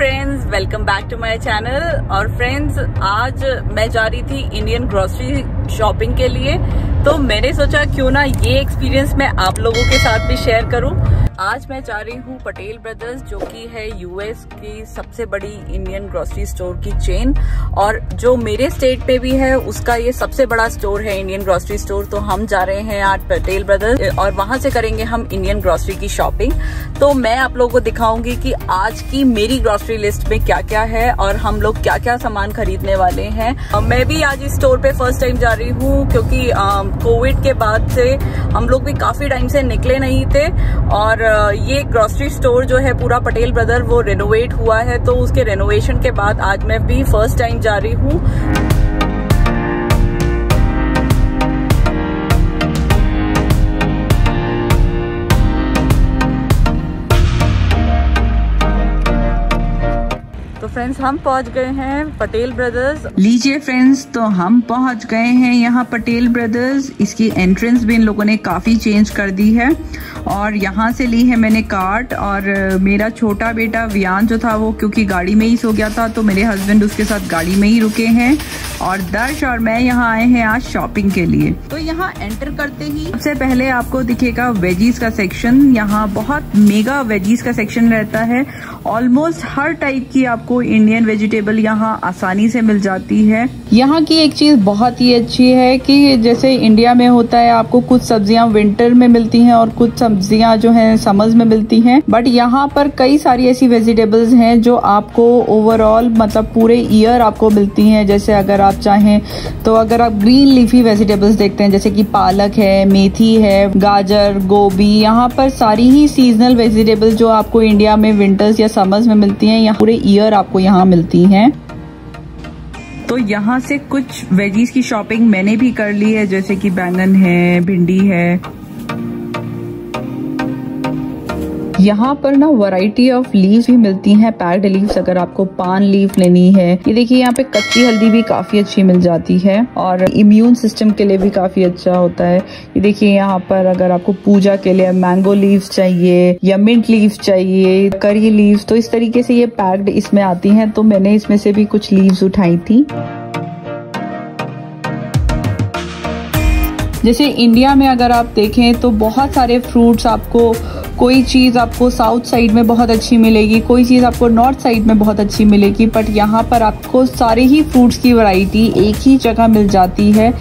Friends, welcome back to my channel. और friends, आज मैं जा रही थी इंडियन ग्रोसरी शॉपिंग के लिए, तो मैंने सोचा क्यों ना ये एक्सपीरियंस मैं आप लोगों के साथ भी शेयर करूं। आज मैं जा रही हूँ पटेल ब्रदर्स, जो कि है यूएस की सबसे बड़ी इंडियन ग्रोसरी स्टोर की चेन, और जो मेरे स्टेट पे भी है उसका ये सबसे बड़ा स्टोर है इंडियन ग्रोसरी स्टोर। तो हम जा रहे हैं आज पटेल ब्रदर्स और वहां से करेंगे हम इंडियन ग्रोसरी की शॉपिंग। तो मैं आप लोगों को दिखाऊंगी कि आज की मेरी ग्रोसरी लिस्ट में क्या क्या है और हम लोग क्या क्या सामान खरीदने वाले हैं। मैं भी आज इस स्टोर पे फर्स्ट टाइम जा रही हूँ, क्योंकि कोविड के बाद से हम लोग भी काफी टाइम से निकले नहीं थे, और ये ग्रोसरी स्टोर जो है पूरा पटेल ब्रदर वो रेनोवेट हुआ है, तो उसके रेनोवेशन के बाद आज मैं भी फर्स्ट टाइम जा रही हूँ। तो फ्रेंड्स, हम पहुंच गए हैं पटेल ब्रदर्स। लीजिए फ्रेंड्स, तो हम पहुंच गए हैं यहाँ पटेल ब्रदर्स। इसकी एंट्रेंस भी इन लोगों ने काफ़ी चेंज कर दी है, और यहाँ से ली है मैंने कार्ट। और मेरा छोटा बेटा वियान जो था वो क्योंकि गाड़ी में ही सो गया था, तो मेरे हस्बैंड उसके साथ गाड़ी में ही रुके हैं, और दर्श और मैं यहाँ आए हैं आज शॉपिंग के लिए। तो यहाँ एंटर करते ही सबसे पहले आपको दिखेगा वेजीज का सेक्शन। यहाँ बहुत मेगा वेजीज का सेक्शन रहता है। ऑलमोस्ट हर टाइप की आपको इंडियन वेजिटेबल यहाँ आसानी से मिल जाती है। यहाँ की एक चीज बहुत ही अच्छी है कि जैसे इंडिया में होता है, आपको कुछ सब्जियां विंटर में मिलती हैं और कुछ सब्जियां जो हैं समर्स में मिलती हैं, बट यहाँ पर कई सारी ऐसी वेजिटेबल्स हैं जो आपको ओवरऑल मतलब पूरे ईयर आपको मिलती हैं। जैसे अगर आप चाहें तो अगर आप ग्रीन लीफी वेजिटेबल्स देखते हैं, जैसे कि पालक है, मेथी है, गाजर, गोभी, यहाँ पर सारी ही सीजनल वेजिटेबल्स जो आपको इंडिया में विंटर्स या समर्स में मिलती हैं, यहाँ पूरे ईयर आपको यहाँ मिलती हैं। तो यहाँ से कुछ वेजीज की शॉपिंग मैंने भी कर ली है, जैसे कि बैंगन है, भिंडी है। यहाँ पर ना वैरायटी ऑफ लीव्स भी मिलती हैं, पैक्ड लीव्स। अगर आपको पान लीफ लेनी है, ये देखिए यहाँ पे कच्ची हल्दी भी काफी अच्छी मिल जाती है, और इम्यून सिस्टम के लिए भी काफी अच्छा होता है। ये देखिए यहाँ पर अगर आपको पूजा के लिए मैंगो लीव्स चाहिए या मिंट लीव्स चाहिए, करी लीव्स, तो इस तरीके से ये पैक्ड इसमें आती हैं। तो मैंने इसमें से भी कुछ लीव्स उठाई थी। जैसे इंडिया में अगर आप देखें तो बहुत सारे फ्रूट्स आपको, कोई चीज़ आपको साउथ साइड में बहुत अच्छी मिलेगी, कोई चीज़ आपको नॉर्थ साइड में बहुत अच्छी मिलेगी, बट यहाँ पर आपको सारे ही फ्रूट्स की वैरायटी एक ही जगह मिल जाती है।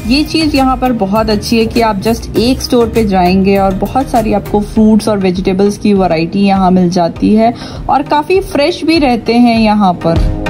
ये चीज़ यहाँ पर बहुत अच्छी है कि आप जस्ट एक स्टोर पे जाएंगे और बहुत सारी आपको फ्रूट्स और वेजिटेबल्स की वैरायटी यहाँ मिल जाती है, और काफ़ी फ्रेश भी रहते हैं यहाँ पर।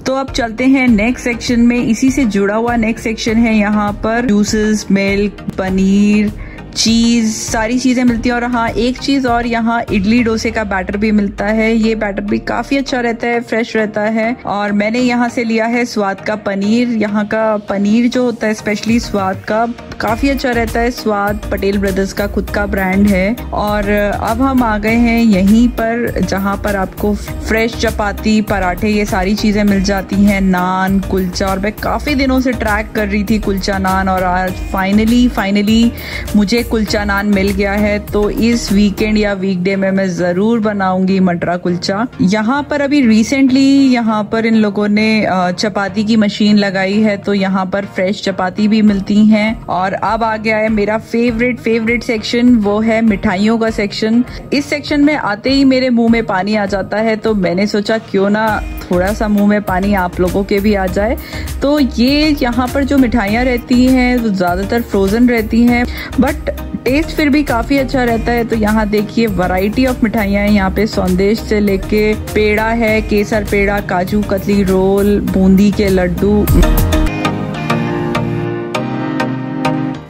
तो अब चलते हैं नेक्स्ट सेक्शन में। इसी से जुड़ा हुआ नेक्स्ट सेक्शन है, यहाँ पर जूसेस, मिल्क, पनीर, चीज, सारी चीजें मिलती हैं। और हाँ, एक चीज और, यहाँ इडली डोसे का बैटर भी मिलता है। ये बैटर भी काफी अच्छा रहता है, फ्रेश रहता है। और मैंने यहाँ से लिया है स्वाद का पनीर। यहाँ का पनीर जो होता है स्पेशली स्वाद का, काफी अच्छा रहता है। स्वाद पटेल ब्रदर्स का खुद का ब्रांड है। और अब हम आ गए हैं यहीं पर जहाँ पर आपको फ्रेश चपाती, पराठे, ये सारी चीजें मिल जाती हैं, नान, कुलचा। और मैं काफी दिनों से ट्रैक कर रही थी कुलचा नान, और आज फाइनली मुझे कुलचा नान मिल गया है। तो इस वीकेंड या वीकडे में मैं जरूर बनाऊंगी मटरा कुलचा। यहाँ पर अभी रिसेंटली यहाँ पर इन लोगों ने चपाती की मशीन लगाई है, तो यहाँ पर फ्रेश चपाती भी मिलती हैं। और अब आ गया है मेरा फेवरेट सेक्शन, वो है मिठाइयों का सेक्शन। इस सेक्शन में आते ही मेरे मुंह में पानी आ जाता है, तो मैंने सोचा क्यों ना थोड़ा सा मुंह में पानी आप लोगों के भी आ जाए। तो ये यहाँ पर जो मिठाइयाँ रहती हैं वो ज्यादातर फ्रोजन रहती हैं, बट टेस्ट फिर भी काफी अच्छा रहता है। तो यहाँ देखिए वैरायटी ऑफ मिठाइयाँ हैं यहाँ पे, संदेश से लेके पेड़ा है, केसर पेड़ा, काजू कतली रोल, बूंदी के लड्डू।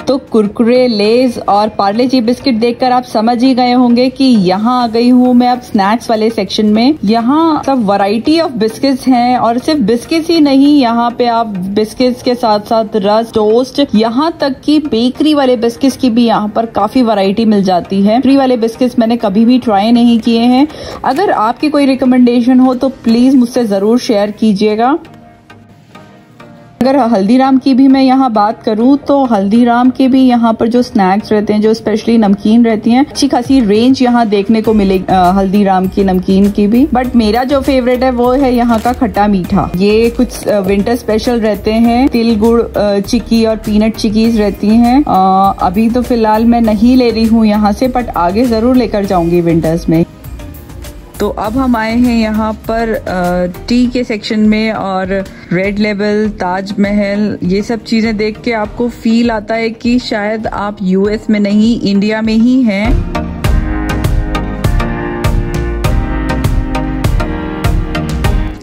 तो कुरकुरे, लेज और पार्ले जी बिस्किट देखकर आप समझ ही गए होंगे कि यहाँ आ गई हूँ मैं अब स्नैक्स वाले सेक्शन में। यहाँ सब वैरायटी ऑफ बिस्किट्स हैं, और सिर्फ बिस्किट्स ही नहीं, यहाँ पे आप बिस्किट्स के साथ साथ रस्क, टोस्ट, यहाँ तक कि बेकरी वाले बिस्किट्स की भी यहाँ पर काफी वैरायटी मिल जाती है। बेकरी वाले बिस्किट्स मैंने कभी भी ट्राई नहीं किए हैं। अगर आपकी कोई रिकमेंडेशन हो तो प्लीज मुझसे जरूर शेयर कीजिएगा। अगर हल्दीराम की भी मैं यहाँ बात करूँ तो हल्दीराम के भी यहाँ पर जो स्नैक्स रहते हैं, जो स्पेशली नमकीन रहती हैं, अच्छी खासी रेंज यहाँ देखने को मिलेगी हल्दीराम की नमकीन की भी। बट मेरा जो फेवरेट है वो है यहाँ का खट्टा मीठा। ये कुछ विंटर स्पेशल रहते हैं, तिल गुड़ चिक्की और पीनट चिक्कीज रहती हैं। अभी तो फिलहाल मैं नहीं ले रही हूँ यहाँ से, बट आगे जरूर लेकर जाऊंगी विंटर्स में। तो अब हम आए हैं यहाँ पर टी के सेक्शन में, और रेड लेबल, ताजमहल, ये सब चीजें देख के आपको फील आता है कि शायद आप यूएस में नहीं, इंडिया में ही हैं।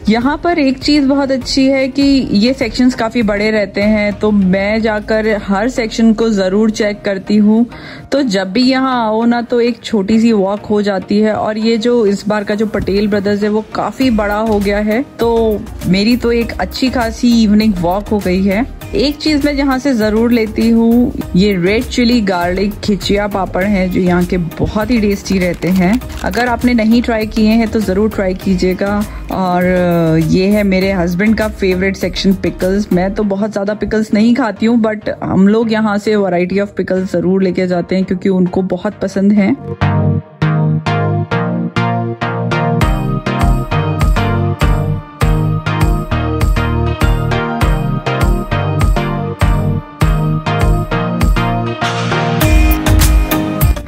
यहाँ पर एक चीज बहुत अच्छी है कि ये सेक्शंस काफी बड़े रहते हैं, तो मैं जाकर हर सेक्शन को जरूर चेक करती हूँ। तो जब भी यहाँ आओ ना तो एक छोटी सी वॉक हो जाती है, और ये जो इस बार का जो पटेल ब्रदर्स है वो काफी बड़ा हो गया है, तो मेरी तो एक अच्छी खासी इवनिंग वॉक हो गई है। एक चीज मैं यहाँ से जरूर लेती हूँ, ये रेड चिली गार्लिक खिचिया पापड़ हैं जो यहाँ के बहुत ही टेस्टी रहते हैं। अगर आपने नहीं ट्राई किए हैं तो जरूर ट्राई कीजिएगा। और ये है मेरे हस्बैंड का फेवरेट सेक्शन, पिकल्स। मैं तो बहुत ज्यादा पिकल्स नहीं खाती हूँ, बट हम लोग यहाँ से वैरायटी ऑफ पिकल्स जरूर लेके जाते हैं क्योंकि उनको बहुत पसंद है।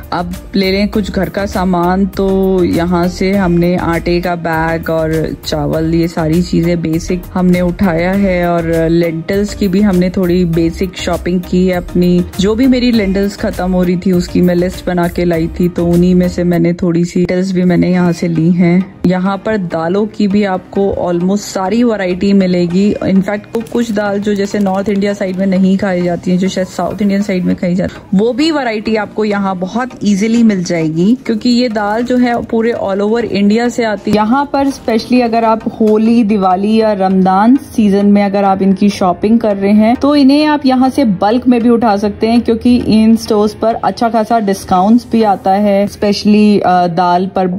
अब ले रहे हैं कुछ घर का सामान, तो यहाँ से हमने आटे का बैग और चावल, ये सारी चीजें बेसिक हमने उठाया है। और लेंटल्स की भी हमने थोड़ी बेसिक शॉपिंग की है अपनी। जो भी मेरी लेंटल्स खत्म हो रही थी उसकी मैं लिस्ट बना के लाई थी, तो उन्हीं में से मैंने थोड़ी सी लेंटल्स भी मैंने यहाँ से ली हैं। यहाँ पर दालों की भी आपको ऑलमोस्ट सारी वैरायटी मिलेगी। इनफैक्ट कुछ दाल जो जैसे नॉर्थ इंडिया साइड में नहीं खाई जाती है, जो शायद साउथ इंडियन साइड में खाई जाती है, वो भी वैरायटी आपको यहाँ बहुत इजीली मिल जाएगी, क्योंकि ये दाल जो है पूरे ऑल ओवर इंडिया से आती है। यहाँ पर स्पेशली अगर आप होली, दिवाली या रमजान सीजन में अगर आप इनकी शॉपिंग कर रहे हैं तो इन्हें आप यहाँ से बल्क में भी उठा सकते हैं, क्योंकि इन स्टोर्स पर अच्छा खासा डिस्काउंट्स भी आता है, स्पेशली दाल पर।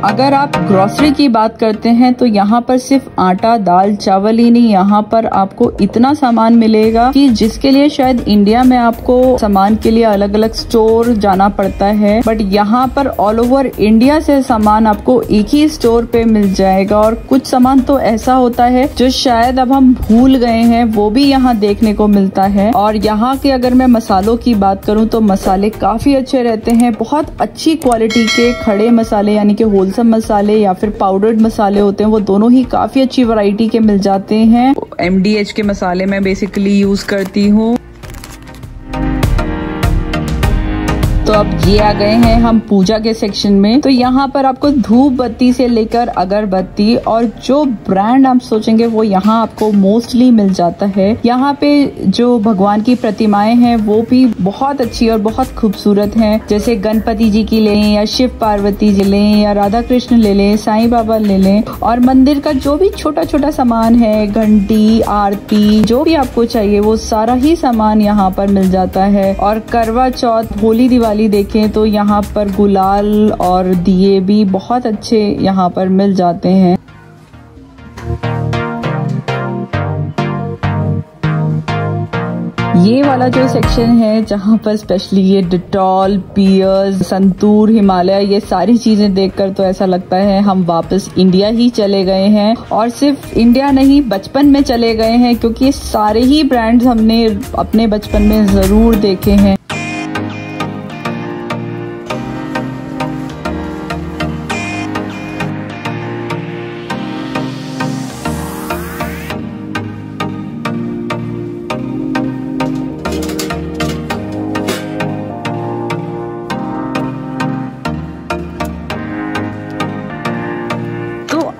अगर आप ग्रोसरी की बात करते हैं तो यहाँ पर सिर्फ आटा, दाल, चावल ही नहीं, यहाँ पर आपको इतना सामान मिलेगा कि जिसके लिए शायद इंडिया में आपको सामान के लिए अलग अलग स्टोर जाना पड़ता है, बट यहाँ पर ऑल ओवर इंडिया से सामान आपको एक ही स्टोर पे मिल जाएगा। और कुछ सामान तो ऐसा होता है जो शायद अब हम भूल गए हैं, वो भी यहाँ देखने को मिलता है। और यहाँ के अगर मैं मसालों की बात करूँ तो मसाले काफी अच्छे रहते हैं, बहुत अच्छी क्वालिटी के खड़े मसाले यानी कि होलसेल मसाले या फिर पाउडर्ड मसाले होते हैं, वो दोनों ही काफी अच्छी वैरायटी के मिल जाते हैं। MDH के मसाले मैं बेसिकली यूज करती हूँ। तो अब ये आ गए हैं हम पूजा के सेक्शन में। तो यहाँ पर आपको धूप बत्ती से लेकर अगरबत्ती और जो ब्रांड आप सोचेंगे वो यहाँ आपको मोस्टली मिल जाता है। यहाँ पे जो भगवान की प्रतिमाएं हैं वो भी बहुत अच्छी और बहुत खूबसूरत हैं, जैसे गणपति जी की लें या शिव पार्वती जी लें या राधा कृष्ण ले लें, साईं बाबा ले लें। और मंदिर का जो भी छोटा छोटा सामान है, घंटी, आरती, जो भी आपको चाहिए वो सारा ही सामान यहाँ पर मिल जाता है। और करवा चौथ, होली, दिवाली देखें तो यहाँ पर गुलाल और दिए भी बहुत अच्छे यहाँ पर मिल जाते हैं। ये वाला जो सेक्शन है जहाँ पर स्पेशली ये डिटॉल, पियर्स, संतूर, हिमालय, ये सारी चीजें देखकर तो ऐसा लगता है हम वापस इंडिया ही चले गए हैं। और सिर्फ इंडिया नहीं, बचपन में चले गए हैं, क्योंकि ये सारे ही ब्रांड्स हमने अपने बचपन में जरूर देखे हैं।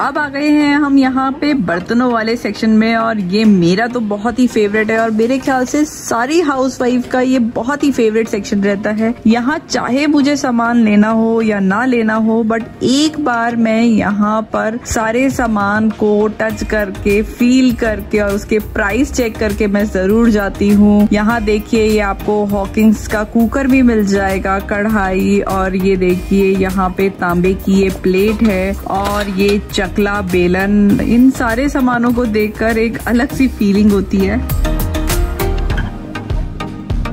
अब आ गए हैं हम यहाँ पे बर्तनों वाले सेक्शन में, और ये मेरा तो बहुत ही फेवरेट है और मेरे ख्याल से सारी हाउसवाइफ का ये बहुत ही फेवरेट सेक्शन रहता है। यहाँ चाहे मुझे सामान लेना हो या ना लेना हो, बट एक बार मैं यहाँ पर सारे सामान को टच करके, फील करके और उसके प्राइस चेक करके मैं जरूर जाती हूँ। यहाँ देखिए, ये आपको हॉकिंग्स का कुकर भी मिल जाएगा, कढ़ाई, और ये देखिए यहाँ पे तांबे की ये प्लेट है, और ये चकला बेलन इन सारे सामानों को देखकर एक अलग सी फीलिंग होती है।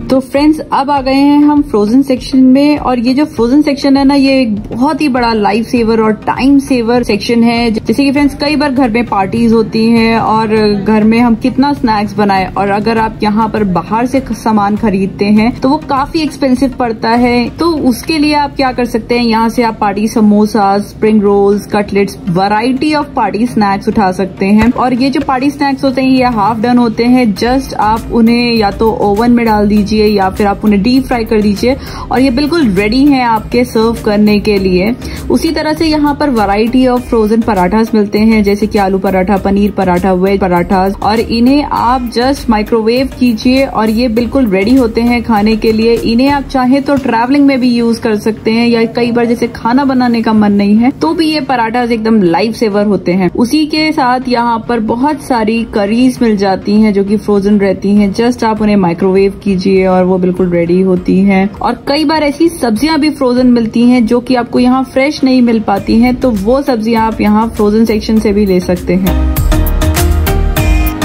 तो फ्रेंड्स अब आ गए हैं हम फ्रोजन सेक्शन में, और ये जो फ्रोजन सेक्शन है ना, ये एक बहुत ही बड़ा लाइफ सेवर और टाइम सेवर सेक्शन है। जैसे कि फ्रेंड्स कई बार घर में पार्टीज होती हैं और घर में हम कितना स्नैक्स बनाए, और अगर आप यहाँ पर बाहर से सामान खरीदते हैं तो वो काफी एक्सपेंसिव पड़ता है। तो उसके लिए आप क्या कर सकते हैं, यहाँ से आप party samosa, spring rolls, cutlets, variety of party snacks उठा सकते हैं। और ये जो पार्टी स्नैक्स होते हैं ये हाफ डन होते हैं, जस्ट आप उन्हें या तो ओवन में डाल दीजिए या फिर आप उन्हें डीप फ्राई कर दीजिए और ये बिल्कुल रेडी हैं आपके सर्व करने के लिए। उसी तरह से यहाँ पर वैरायटी ऑफ फ्रोजन पराठास मिलते हैं, जैसे कि आलू पराठा, पनीर पराठा, वेज पराठास, और इन्हें आप जस्ट माइक्रोवेव कीजिए और ये बिल्कुल रेडी होते हैं खाने के लिए। इन्हें आप चाहे तो ट्रैवलिंग में भी यूज कर सकते हैं, या कई बार जैसे खाना बनाने का मन नहीं है तो भी ये पराठास एकदम लाइफ सेवर होते हैं। उसी के साथ यहाँ पर बहुत सारी करीज मिल जाती हैं जो कि फ्रोजन रहती हैं, जस्ट आप उन्हें माइक्रोवेव कीजिए और वो बिल्कुल रेडी होती हैं। और कई बार ऐसी सब्जियां भी फ्रोजन मिलती हैं जो कि आपको यहाँ फ्रेश नहीं मिल पाती हैं, तो वो सब्जियां आप यहाँ फ्रोजन सेक्शन से भी ले सकते हैं।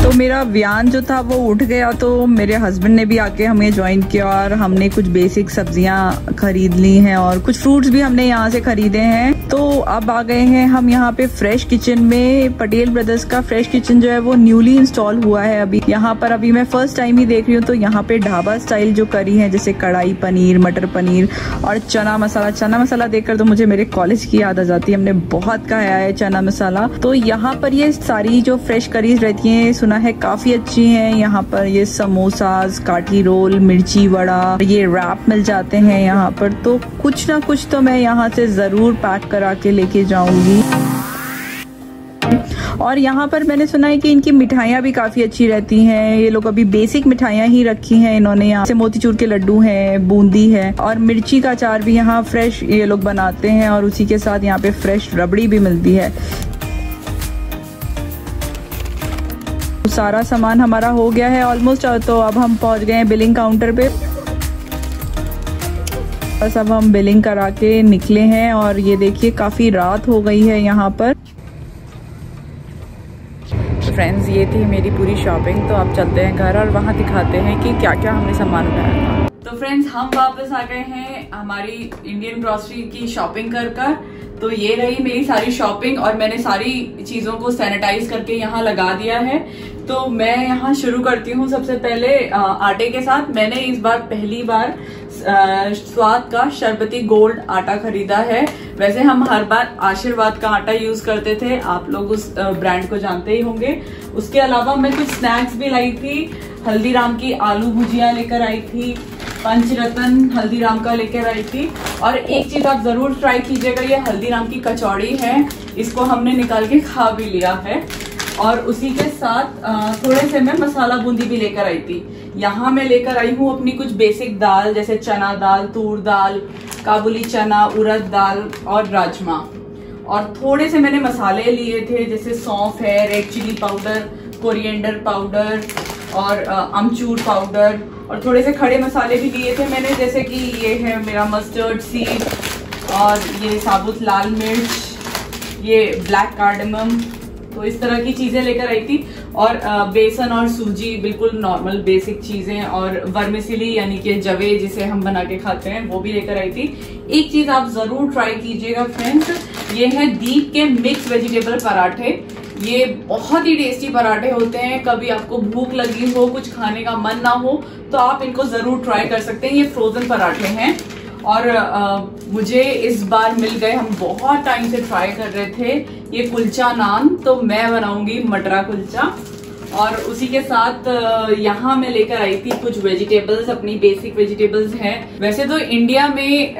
तो मेरा व्यान जो था वो उठ गया, तो मेरे हस्बैंड ने भी आके हमें ज्वाइन किया और हमने कुछ बेसिक सब्जियां खरीद ली हैं और कुछ फ्रूट्स भी हमने यहाँ से खरीदे हैं। तो अब आ गए हैं हम यहाँ पे फ्रेश किचन में। पटेल ब्रदर्स का फ्रेश किचन जो है वो न्यूली इंस्टॉल हुआ है अभी यहाँ पर। अभी मैं फर्स्ट टाइम ही देख रही हूँ। तो यहाँ पे ढाबा स्टाइल जो करी है, जैसे कढ़ाई पनीर, मटर पनीर और चना मसाला। चना मसाला देखकर तो मुझे मेरे कॉलेज की याद आ जाती है, हमने बहुत खाया है चना मसाला। तो यहाँ पर ये सारी जो फ्रेश करीज रहती है सुना है काफी अच्छी हैं। यहाँ पर ये समोसाज, काठी रोल, मिर्ची वड़ा, ये रैप मिल जाते हैं यहाँ पर। तो कुछ ना कुछ तो मैं यहाँ से जरूर पैक करा के लेके जाऊंगी। और यहाँ पर मैंने सुना है कि इनकी मिठाइयाँ भी काफी अच्छी रहती हैं। ये लोग अभी बेसिक मिठाइयाँ ही रखी हैं इन्होंने। यहाँ से मोतीचूर के लड्डू हैं, बूंदी है और मिर्ची का अचार भी यहाँ फ्रेश ये लोग बनाते हैं, और उसी के साथ यहाँ पे फ्रेश रबड़ी भी मिलती है। सारा सामान हमारा हो गया है ऑलमोस्ट। तो अब हम पहुंच गए हैं बिलिंग काउंटर पे। बस अब हम बिलिंग करा के निकले हैं, और ये देखिए काफी रात हो गई है यहाँ पर। फ्रेंड्स ये थी मेरी पूरी शॉपिंग। तो अब चलते हैं घर और वहाँ दिखाते हैं कि क्या क्या हमने सामान उठाया था। तो फ्रेंड्स हम वापस आ गए हैं हमारी इंडियन ग्रोसरी की शॉपिंग कर। तो ये रही मेरी सारी शॉपिंग, और मैंने सारी चीजों को सैनिटाइज करके यहाँ लगा दिया है। तो मैं यहाँ शुरू करती हूँ सबसे पहले आटे के साथ। मैंने इस बार पहली बार स्वाद का शरबती गोल्ड आटा खरीदा है। वैसे हम हर बार आशीर्वाद का आटा यूज करते थे, आप लोग उस ब्रांड को जानते ही होंगे। उसके अलावा मैं कुछ स्नैक्स भी लाई थी। हल्दीराम की आलू भुजिया लेकर आई थी, पंचरत्न हल्दीराम का लेकर आई थी। और एक चीज आप जरूर ट्राई कीजिएगा, ये हल्दीराम की कचौड़ी है, इसको हमने निकाल के खा भी लिया है। और उसी के साथ थोड़े से मैं मसाला बूंदी भी लेकर आई थी। यहाँ मैं लेकर आई हूँ अपनी कुछ बेसिक दाल, जैसे चना दाल, तूर दाल, काबुली चना, उड़द दाल और राजमा। और थोड़े से मैंने मसाले लिए थे, जैसे सौंफ है, red chilli powder, coriander powder और अमचूर पाउडर, और थोड़े से खड़े मसाले भी लिए थे मैंने, जैसे कि ये है मेरा मस्टर्ड सीड, और ये साबुत लाल मिर्च, ये ब्लैक कार्डमम। तो इस तरह की चीजें लेकर आई थी। और बेसन और सूजी, बिल्कुल नॉर्मल बेसिक चीजें, और वर्मिसिली यानी कि जवे जिसे हम बना के खाते हैं, वो भी लेकर आई थी। एक चीज आप जरूर ट्राई कीजिएगा फ्रेंड्स, ये है दीप के मिक्स वेजिटेबल पराठे। ये बहुत ही टेस्टी पराठे होते हैं। कभी आपको भूख लगी हो, कुछ खाने का मन ना हो, तो आप इनको जरूर ट्राई कर सकते हैं। ये फ्रोजन पराठे हैं और मुझे इस बार मिल गए। हम बहुत टाइम से ट्राई कर रहे थे ये कुलचा नान, तो मैं बनाऊंगी मटरा कुलचा। और उसी के साथ यहाँ मैं लेकर आई थी कुछ वेजिटेबल्स, अपनी बेसिक वेजिटेबल्स हैं। वैसे तो इंडिया में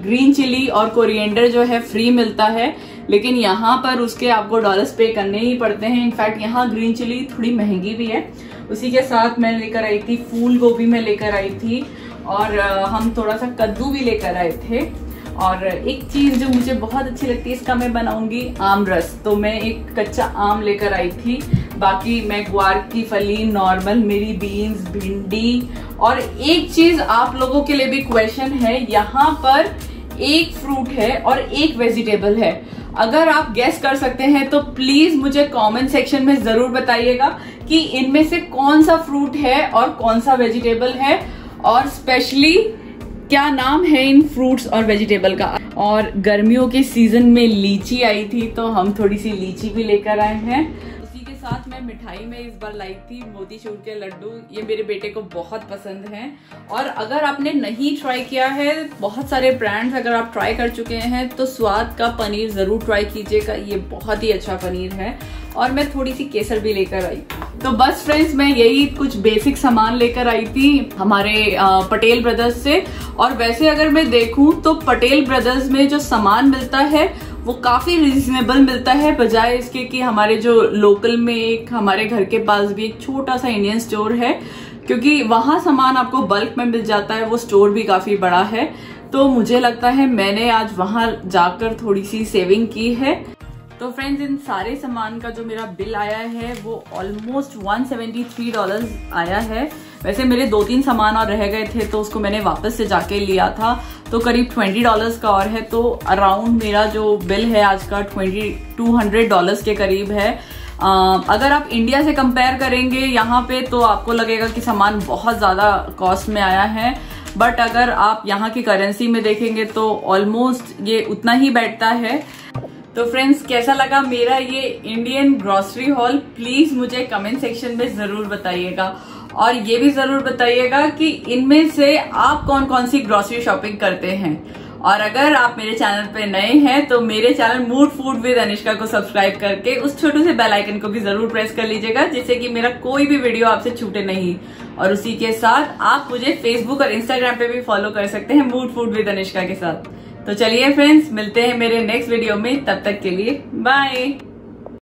ग्रीन चिली और कोरिएंडर जो है फ्री मिलता है, लेकिन यहाँ पर उसके आपको डॉलर्स पे करने ही पड़ते हैं। इनफैक्ट यहाँ ग्रीन चिली थोड़ी महंगी भी है। उसी के साथ मैं लेकर आई थी फूल गोभी, मैं लेकर आई थी, और हम थोड़ा सा कद्दू भी लेकर आए थे। और एक चीज जो मुझे बहुत अच्छी लगती है, इसका मैं बनाऊंगी आम रस। तो मैं एक कच्चा आम लेकर आई थी। बाकी मैं ग्वार की फली, नॉर्मल मेरी बीन्स, भिंडी। और एक चीज आप लोगों के लिए भी क्वेश्चन है, यहाँ पर एक फ्रूट है और एक वेजिटेबल है। अगर आप गेस कर सकते हैं तो प्लीज मुझे कमेंट सेक्शन में जरूर बताइएगा कि इनमें से कौन सा फ्रूट है और कौन सा वेजिटेबल है, और स्पेशली क्या नाम है इन फ्रूट्स और वेजिटेबल का। और गर्मियों के सीजन में लीची आई थी तो हम थोड़ी सी लीची भी लेकर आए हैं। उसी के साथ मैं मिठाई में इस बार लाई थी मोतीचूर के लड्डू, ये मेरे बेटे को बहुत पसंद हैं। और अगर आपने नहीं ट्राई किया है, बहुत सारे ब्रांड्स अगर आप ट्राई कर चुके हैं तो स्वाद का पनीर जरूर ट्राई कीजिएगा, ये बहुत ही अच्छा पनीर है। और मैं थोड़ी सी केसर भी लेकर आई। तो बस फ्रेंड्स, मैं यही कुछ बेसिक सामान लेकर आई थी हमारे पटेल ब्रदर्स से। और वैसे अगर मैं देखूं तो पटेल ब्रदर्स में जो सामान मिलता है वो काफी रिजनेबल मिलता है, बजाय इसके कि हमारे जो लोकल में एक हमारे घर के पास भी एक छोटा सा इंडियन स्टोर है, क्योंकि वहां सामान आपको बल्क में मिल जाता है, वो स्टोर भी काफी बड़ा है। तो मुझे लगता है मैंने आज वहां जाकर थोड़ी सी सेविंग की है। तो फ्रेंड्स, इन सारे सामान का जो मेरा बिल आया है वो ऑलमोस्ट $173 आया है। वैसे मेरे 2-3 सामान और रह गए थे तो उसको मैंने वापस से जाके लिया था, तो करीब $20 का और है। तो अराउंड मेरा जो बिल है आज का $200 के करीब है। अगर आप इंडिया से कंपेयर करेंगे यहाँ पे तो आपको लगेगा कि सामान बहुत ज्यादा कॉस्ट में आया है, बट अगर आप यहाँ की करेंसी में देखेंगे तो ऑलमोस्ट ये उतना ही बैठता है। तो फ्रेंड्स, कैसा लगा मेरा ये इंडियन ग्रोसरी हॉल, प्लीज मुझे कमेंट सेक्शन में जरूर बताइएगा। और ये भी जरूर बताइएगा कि इनमें से आप कौन कौन सी ग्रोसरी शॉपिंग करते हैं। और अगर आप मेरे चैनल पे नए हैं तो मेरे channel mood food with Anishka को सब्सक्राइब करके उस छोटे से बेल आइकन को भी जरूर प्रेस कर लीजिएगा, जिससे कि मेरा कोई भी वीडियो आपसे छूटे नहीं। और उसी के साथ आप मुझे फेसबुक और इंस्टाग्राम पे भी फॉलो कर सकते हैं मूड फूड विद अनिष्का के साथ। तो चलिए फ्रेंड्स, मिलते हैं मेरे नेक्स्ट वीडियो में, तब तक के लिए बाय।